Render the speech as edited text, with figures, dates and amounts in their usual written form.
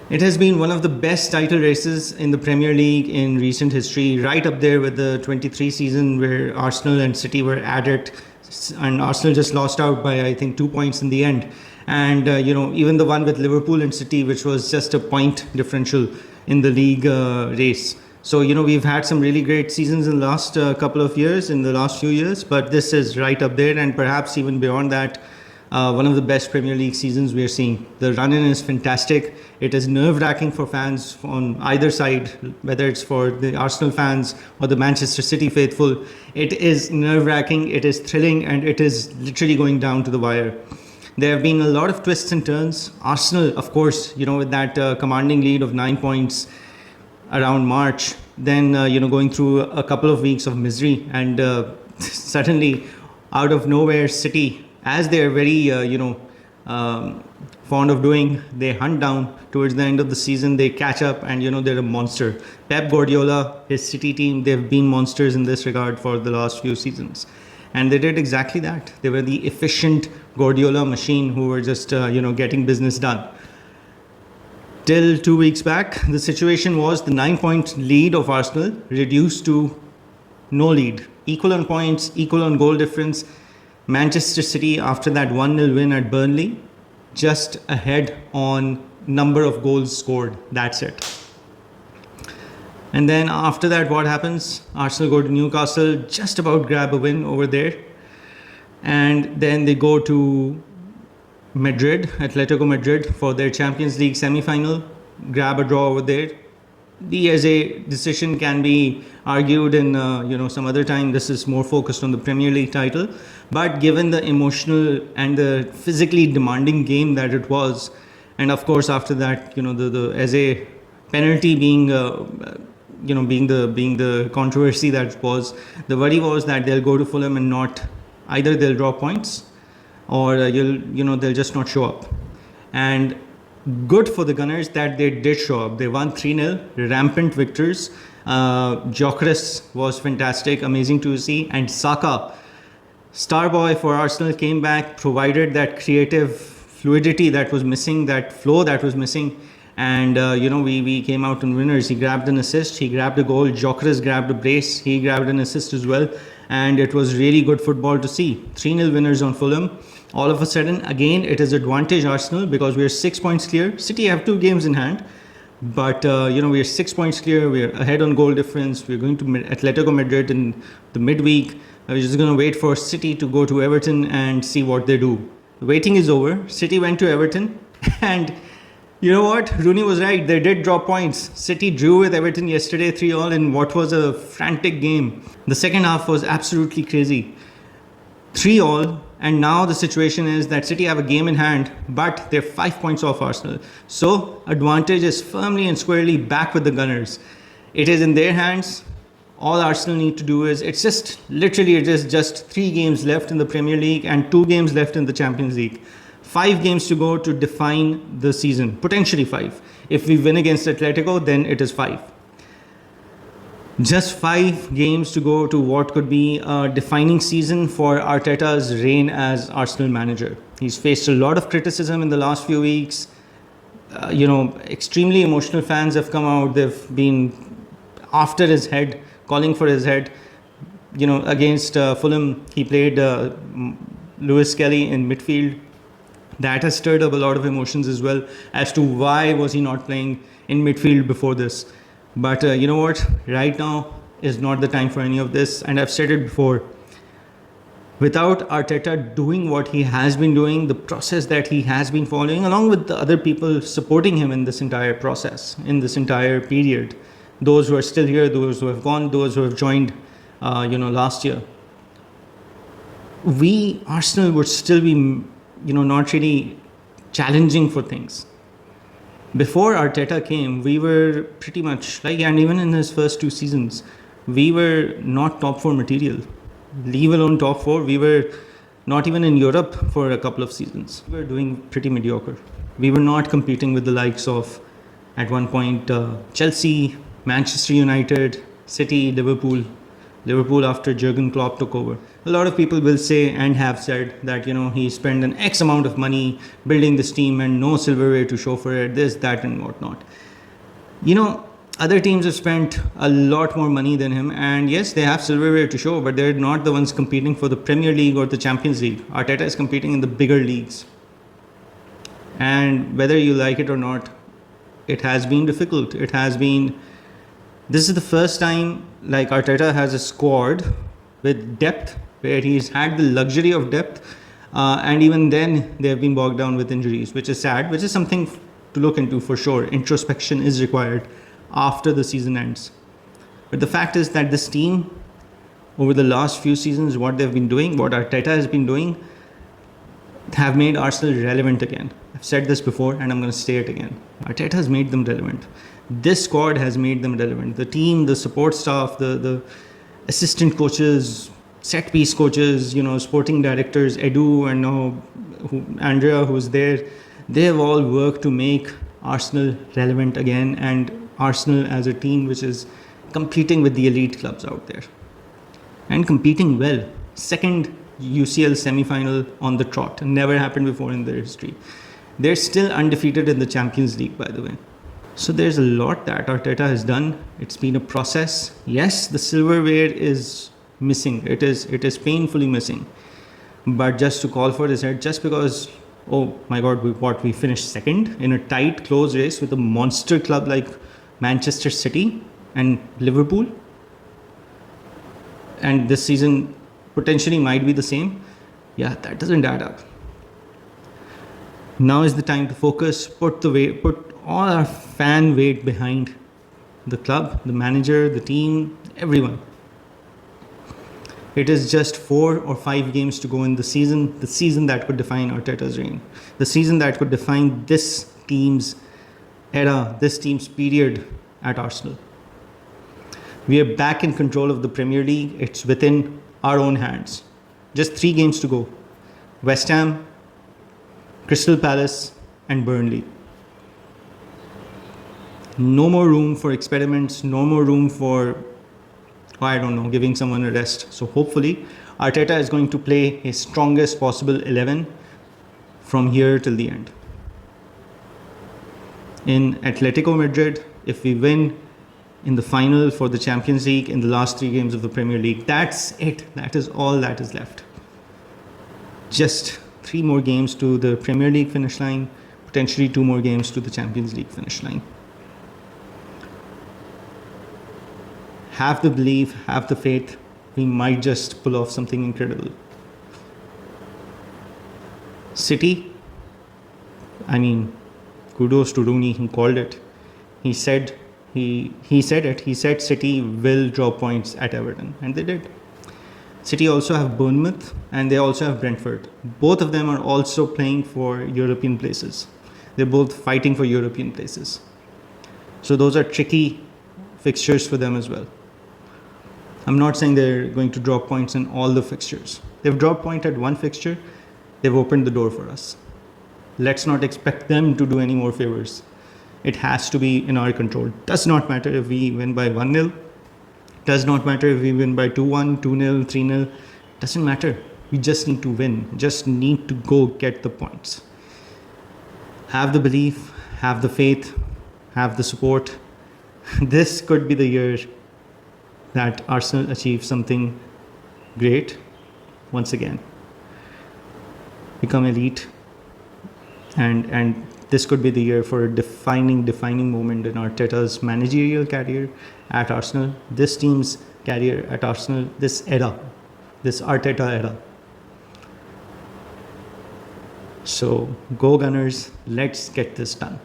It has been one of the best title races in the Premier League in recent history, right up there with the 23 season where Arsenal and City were at it, and Arsenal just lost out by, I think, 2 points in the end. And, even the one with Liverpool and City, which was just a point differential in the league race. So, we've had some really great seasons in the last couple of years, in the last few years, but this is right up there, and perhaps even beyond that. One of the best Premier League seasons we are seeing. The run-in is fantastic. It is nerve-wracking for fans on either side, whether it's for the Arsenal fans or the Manchester City faithful. It is nerve-wracking, it is thrilling, and it is literally going down to the wire. There have been a lot of twists and turns. Arsenal, of course, with that commanding lead of 9 points around March, then, going through a couple of weeks of misery, and suddenly, out of nowhere, City, as they're very, fond of doing, they hunt down towards the end of the season, they catch up, and, they're a monster. Pep Guardiola, his City team, they've been monsters in this regard for the last few seasons. And they did exactly that. They were the efficient Guardiola machine who were just, getting business done. Till 2 weeks back, the situation was the 9 point lead of Arsenal reduced to no lead. Equal on points, equal on goal difference. Manchester City, after that 1-0 win at Burnley, just ahead on number of goals scored. That's it. And then after that, what happens? Arsenal go to Newcastle, just about grab a win over there. And then they go to Madrid, Atletico Madrid, for their Champions League semi-final, grab a draw over there. The as a decision can be argued in some other time. This is more focused on the Premier League title, but given the emotional and the physically demanding game that it was, and of course after that, the as a penalty being being the controversy that it was, the worry was that they'll go to Fulham and not either they'll draw points or they'll just not show up. And good for the Gunners that they did show up. They won 3-0, rampant victors. Gyökeres was fantastic, amazing to see. And Saka, star boy for Arsenal, came back, provided that creative fluidity that was missing, that flow that was missing. And, we came out in winners. He grabbed an assist, he grabbed a goal. Gyökeres grabbed a brace, he grabbed an assist as well. And it was really good football to see. 3-0 winners on Fulham. All of a sudden, again, it is advantage Arsenal because we are 6 points clear. City have 2 games in hand. But, we are 6 points clear. We are ahead on goal difference. We're going to Atletico Madrid in the midweek. We're just going to wait for City to go to Everton and see what they do. The waiting is over. City went to Everton. And you know what? Rooney was right. They did drop points. City drew with Everton yesterday 3-3 in what was a frantic game. The second half was absolutely crazy. 3-3. And now the situation is that City have a game in hand, but they're 5 points off Arsenal. So advantage is firmly and squarely back with the Gunners. It is in their hands. All Arsenal need to do is, it is just 3 games left in the Premier League and 2 games left in the Champions League. 5 games to go to define the season, potentially 5. If we win against Atletico, then it is 5. Just 5 games to go to what could be a defining season for Arteta's reign as Arsenal manager. He's faced a lot of criticism in the last few weeks. Extremely emotional fans have come out. They've been after his head, calling for his head. Against Fulham, he played Lewis Kelly in midfield. That has stirred up a lot of emotions as well as to why was he not playing in midfield before this. But you know what? Right now is not the time for any of this. And I've said it before. Without Arteta doing what he has been doing, the process that he has been following, along with the other people supporting him in this entire process, in this entire period, those who are still here, those who have gone, those who have joined, last year, we, Arsenal, would still be, not really challenging for things. Before Arteta came, we were pretty much and even in his first 2 seasons, we were not top 4 material. Leave alone top 4, we were not even in Europe for a couple of seasons. We were doing pretty mediocre. We were not competing with the likes of, at one point, Chelsea, Manchester United, City, Liverpool. Liverpool after Jurgen Klopp took over. A lot of people will say and have said that, he spent an X amount of money building this team and no silverware to show for it, this, that, and whatnot. Other teams have spent a lot more money than him, and yes, they have silverware to show, but they're not the ones competing for the Premier League or the Champions League. Arteta is competing in the bigger leagues. And whether you like it or not, it has been difficult. This is the first time like Arteta has a squad with depth, where he's had the luxury of depth, and even then they have been bogged down with injuries, which is sad, which is something to look into for sure. Introspection is required after the season ends. But the fact is that this team, over the last few seasons, what they've been doing, what Arteta has been doing, have made Arsenal relevant again. I've said this before and I'm going to say it again. Arteta has made them relevant. This squad has made them relevant. The team, the support staff, the assistant coaches, set piece coaches, sporting directors, Edu and now Andrea, who's there, they have all worked to make Arsenal relevant again, and Arsenal as a team which is competing with the elite clubs out there and competing well. Second UCL semi-final on the trot. Never happened before in their history. They're still undefeated in the Champions League, by the way. So there's a lot that Arteta has done. It's been a process. Yes, the silverware is missing. It is painfully missing. But just to call for his head, just because, oh my God, we finished second in a tight, close race with a monster club like Manchester City and Liverpool, and this season potentially might be the same. Yeah, that doesn't add up. Now is the time to focus, put all our fan weight behind the club, the manager, the team, everyone. It is just 4 or 5 games to go in the season that could define Arteta's reign, the season that could define this team's era, this team's period at Arsenal. We are back in control of the Premier League. It's within our own hands. Just 3 games to go. West Ham, Crystal Palace, and Burnley. No more room for experiments, no more room for, giving someone a rest. So hopefully, Arteta is going to play his strongest possible 11 from here till the end. In Atletico Madrid, if we win in the final for the Champions League in the last 3 games of the Premier League, that's it. That is all that is left. Just 3 more games to the Premier League finish line, potentially 2 more games to the Champions League finish line. Have the belief, have the faith, we might just pull off something incredible. City, kudos to Rooney, he called it. He said City will draw points at Everton, and they did. City also have Bournemouth and they also have Brentford. Both of them are also playing for European places. They're both fighting for European places. So those are tricky fixtures for them as well. I'm not saying they're going to drop points in all the fixtures. They've dropped point at one fixture. They've opened the door for us. Let's not expect them to do any more favors. It has to be in our control. Does not matter if we win by 1-0. Does not matter if we win by 2-1, 2-0, 3-0. Doesn't matter. We just need to win. Just need to go get the points. Have the belief, have the faith, have the support. This could be the year that Arsenal achieves something great once again. Become elite. And this could be the year for a defining moment in Arteta's managerial career at Arsenal, this team's career at Arsenal, this era, this Arteta era. So go Gunners, let's get this done.